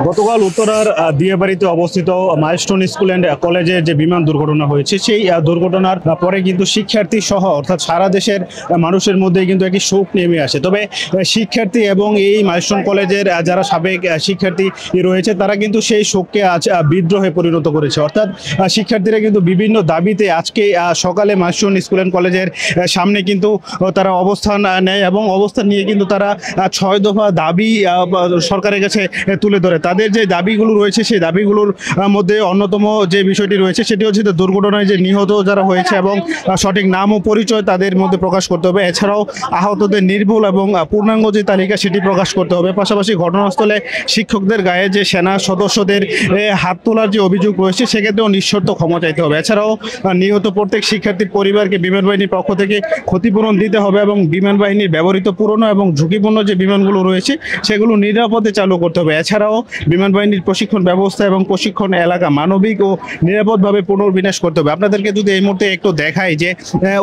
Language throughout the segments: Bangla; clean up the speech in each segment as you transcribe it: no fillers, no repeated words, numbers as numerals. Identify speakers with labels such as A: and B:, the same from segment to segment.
A: গতকাল উত্তরার দিয়াবাড়িতে অবস্থিত মাইলস্টোন স্কুল অ্যান্ড কলেজের যে বিমান দুর্ঘটনা হয়েছে, সেই দুর্ঘটনার পরে কিন্তু শিক্ষার্থী সহ অর্থাৎ সারা দেশের মানুষের মধ্যে কিন্তু একটি শোক নেমে আসে। তবে শিক্ষার্থী এবং এই মাইলস্টোন কলেজের যারা সাবেক শিক্ষার্থী রয়েছে তারা কিন্তু সেই শোককে আজ বিদ্রোহে পরিণত করেছে। অর্থাৎ শিক্ষার্থীরা কিন্তু বিভিন্ন দাবিতে আজকে সকালে মাইলস্টোন স্কুল অ্যান্ড কলেজের সামনে কিন্তু তারা অবস্থান নেয় এবং অবস্থান নিয়ে কিন্তু তারা 6 দফা দাবি সরকারের কাছে তুলে ধরে। তাদের যে দাবিগুলো রয়েছে সেই দাবিগুলোর মধ্যে অন্যতম যে বিষয়টি রয়েছে সেটি হচ্ছে দুর্ঘটনায় যে নিহত যারা হয়েছে এবং সঠিক নাম ও পরিচয় তাদের মধ্যে প্রকাশ করতে হবে। এছাড়াও আহতদের নির্ভুল এবং পূর্ণাঙ্গ যে তালিকা সেটি প্রকাশ করতে হবে। পাশাপাশি ঘটনাস্থলে শিক্ষকদের গায়ে যে সেনা সদস্যদের হাত তোলার যে অভিযোগ রয়েছে সেক্ষেত্রেও নিঃশর্ত ক্ষমা চাইতে হবে। এছাড়াও নিহত প্রত্যেক শিক্ষার্থীর পরিবারকে বিমান বাহিনীর পক্ষ থেকে ক্ষতিপূরণ দিতে হবে এবং বিমান বাহিনীর ব্যবহৃত পুরনো এবং ঝুঁকিপূর্ণ যে বিমানগুলো রয়েছে সেগুলো নিরাপদে চালু করতে হবে। এছাড়াও বিমান বাহিনীর প্রশিক্ষণ ব্যবস্থা এবং প্রশিক্ষণ এলাকা মানবিক ও নিরাপদভাবে পুনর্বিন্যাস করতে হবে। আপনাদেরকে যদি এই মুহূর্তে একটু দেখাই যে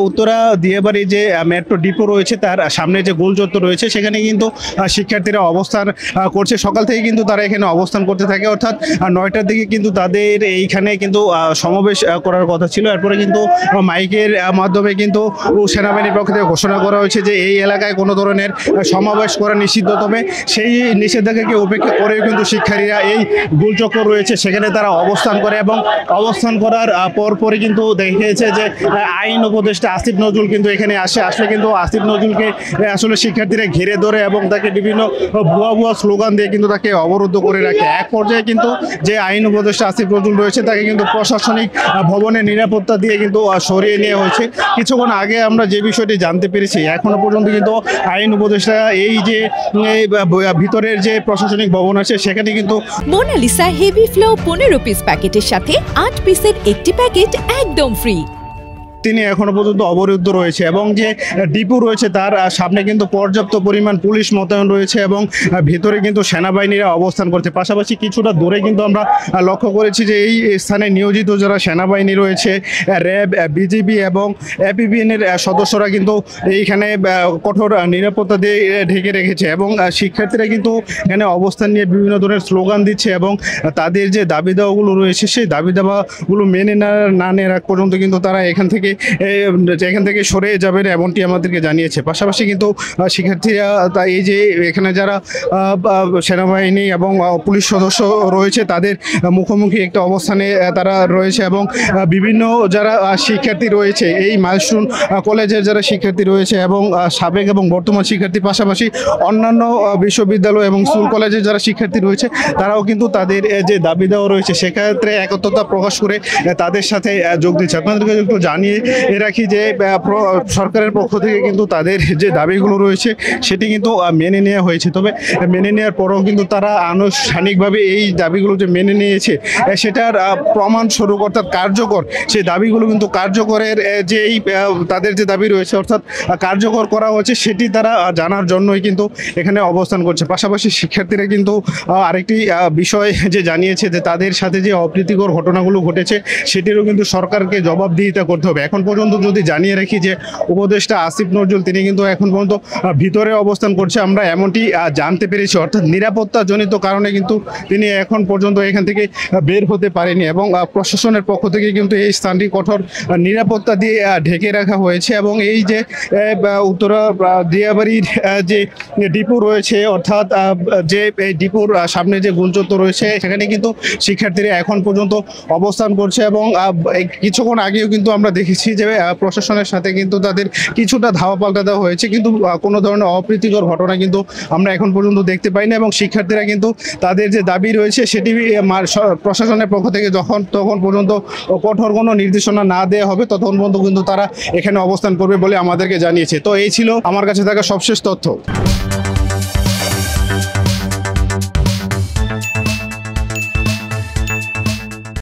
A: উত্তরা দিয়াবাড়ি যে মেট্রো ডিপো রয়েছে তার সামনে যে গোল চত্বর রয়েছে সেখানে কিন্তু শিক্ষার্থীরা অবস্থান করছে। সকাল থেকে কিন্তু তারা এখানে অবস্থান করতে থাকে, অর্থাৎ 9টার দিকে কিন্তু তাদের এইখানে কিন্তু সমাবেশ করার কথা ছিল। এরপরে কিন্তু মাইকের মাধ্যমে কিন্তু সেনাবাহিনীর পক্ষ থেকে ঘোষণা করা হয়েছে যে এই এলাকায় কোনো ধরনের সমাবেশ করা নিষিদ্ধ। তবে সেই নিষেধাজ্ঞাকে উপেক্ষা করেও কিন্তু শিক্ষার্থীরা এই গোলচক্কর রয়েছে সেখানে তারা অবস্থান করে এবং অবস্থান করার পরপরই কিন্তু দেখেছে যে আইন উপদেষ্টা আসিফ নজরুল কিন্তু এখানে আসলে কিন্তু আসিফ নজরুলকে আসলে শিক্ষার্থীরা ঘিরে ধরে এবং তাকে বিভিন্ন ভুয়া স্লোগান দিয়ে কিন্তু তাকে অবরুদ্ধ করে রাখে। এক পর্যায়ে কিন্তু যে আইন উপদেষ্টা আসিফ নজরুল রয়েছে তাকে কিন্তু প্রশাসনিক ভবনের নিরাপত্তা দিয়ে কিন্তু সরিয়ে নেওয়া হয়েছে। কিছুক্ষণ আগে আমরা যে বিষয়টি জানতে পেরেছি এখনো পর্যন্ত কিন্তু আইন উপদেষ্টা এই যে ভিতরের যে প্রশাসনিক ভবন আছে সেখানে কিন্তু
B: মোনালিসা হেভি ফ্লো 15 পিস প্যাকেটের সাথে 8 পিসের একটি প্যাকেট একদম ফ্রি।
A: তিনি এখনো পর্যন্ত অবরুদ্ধ রয়েছে এবং যে ডিপো রয়েছে তার সামনে কিন্তু পর্যাপ্ত পরিমাণ পুলিশ মোতায়েন রয়েছে এবং ভিতরে কিন্তু সেনাবাহিনীরা অবস্থান করছে। পাশাপাশি কিছুটা দূরে কিন্তু আমরা লক্ষ্য করেছি যে এই স্থানে নিয়োজিত যারা সেনাবাহিনী রয়েছে, র্যাব, বিজিবি এবং এপিবিএনের সদস্যরা কিন্তু এইখানে কঠোর নিরাপত্তা দিয়ে ঢেকে রেখেছে এবং শিক্ষার্থীরা কিন্তু এখানে অবস্থান নিয়ে বিভিন্ন ধরনের স্লোগান দিচ্ছে এবং তাদের যে দাবি দাওয়াগুলো রয়েছে সেই দাবি দাওয়াগুলো মেনে না নেওয়ার আগ পর্যন্ত কিন্তু তারা এখান থেকে সরে যাবেন এমনটি আমাদেরকে জানিয়েছে। পাশাপাশি কিন্তু শিক্ষার্থীরা এই যে এখানে যারা সেনাবাহিনী এবং পুলিশ সদস্য রয়েছে তাদের মুখোমুখি একটা অবস্থানে তারা রয়েছে এবং বিভিন্ন যারা শিক্ষার্থী রয়েছে এই মাইলস্টোন কলেজের যারা শিক্ষার্থী রয়েছে এবং সাবেক এবং বর্তমান শিক্ষার্থী পাশাপাশি অন্যান্য বিশ্ববিদ্যালয় এবং স্কুল কলেজের যারা শিক্ষার্থী রয়েছে তারাও কিন্তু তাদের যে দাবি দেওয়া রয়েছে সেক্ষেত্রে একত্রতা প্রকাশ করে তাদের সাথে যোগ দিচ্ছে। আপনাদেরকে একটু জানিয়ে রাখি যে সরকারের পক্ষ থেকে কিন্তু তাদের যে দাবিগুলো রয়েছে সেটি কিন্তু মেনে নেওয়া হয়েছে। তবে মেনে নেওয়ার পরেও কিন্তু তারা আনুষ্ঠানিকভাবে এই দাবিগুলো যে মেনে নিয়েছে সেটার প্রমাণস্বরূপ অর্থাৎ কার্যকর সেই দাবিগুলো কিন্তু কার্যকরের যে এই তাদের যে দাবি রয়েছে অর্থাৎ কার্যকর করা হচ্ছে সেটি তারা জানার জন্যই কিন্তু এখানে অবস্থান করছে। পাশাপাশি শিক্ষার্থীরা কিন্তু আরেকটি বিষয় যে জানিয়েছে যে তাদের সাথে যে অপ্রীতিকর ঘটনাগুলো ঘটেছে সেটিরও কিন্তু সরকারকে জবাবদিহিতা করতে হবে। এখন পর্যন্ত যদি জানিয়ে রাখি যে উপদেষ্টা আসিফ নজরুল তিনি কিন্তু এখন পর্যন্ত ভিতরে অবস্থান করছে আমরা এমনটি জানতে পেরেছি, অর্থাৎ নিরাপত্তাজনিত কারণে কিন্তু তিনি এখন পর্যন্ত এখান থেকে বের হতে পারেনি এবং প্রশাসনের পক্ষ থেকে কিন্তু এই স্থানটি কঠোর নিরাপত্তা দিয়ে ঢেকে রাখা হয়েছে এবং এই যে উত্তরা দিয়াবাড়ির যে ডিপো রয়েছে অর্থাৎ যে এই ডিপোর সামনে যে গোলচত্বর রয়েছে সেখানে কিন্তু শিক্ষার্থীরা এখন পর্যন্ত অবস্থান করছে এবং কিছুক্ষণ আগেও কিন্তু আমরা দেখেছি যে প্রশাসনের সাথে কিন্তু তাদের কিছুটা ধাওয়া পাল্টা দেওয়া হয়েছে, কিন্তু কোনো ধরনের অপ্রীতিকর ঘটনা কিন্তু আমরা এখন পর্যন্ত দেখতে পাইনি এবং শিক্ষার্থীরা কিন্তু তাদের যে দাবি রয়েছে সেটি প্রশাসনের পক্ষ থেকে তখন পর্যন্ত কঠোর কোনো নির্দেশনা না দেওয়া হবে ততক্ষণ পর্যন্ত কিন্তু তারা এখানে অবস্থান করবে বলে আমাদেরকে জানিয়েছে। তো এই ছিল আমার কাছে থাকা সবশেষ তথ্য।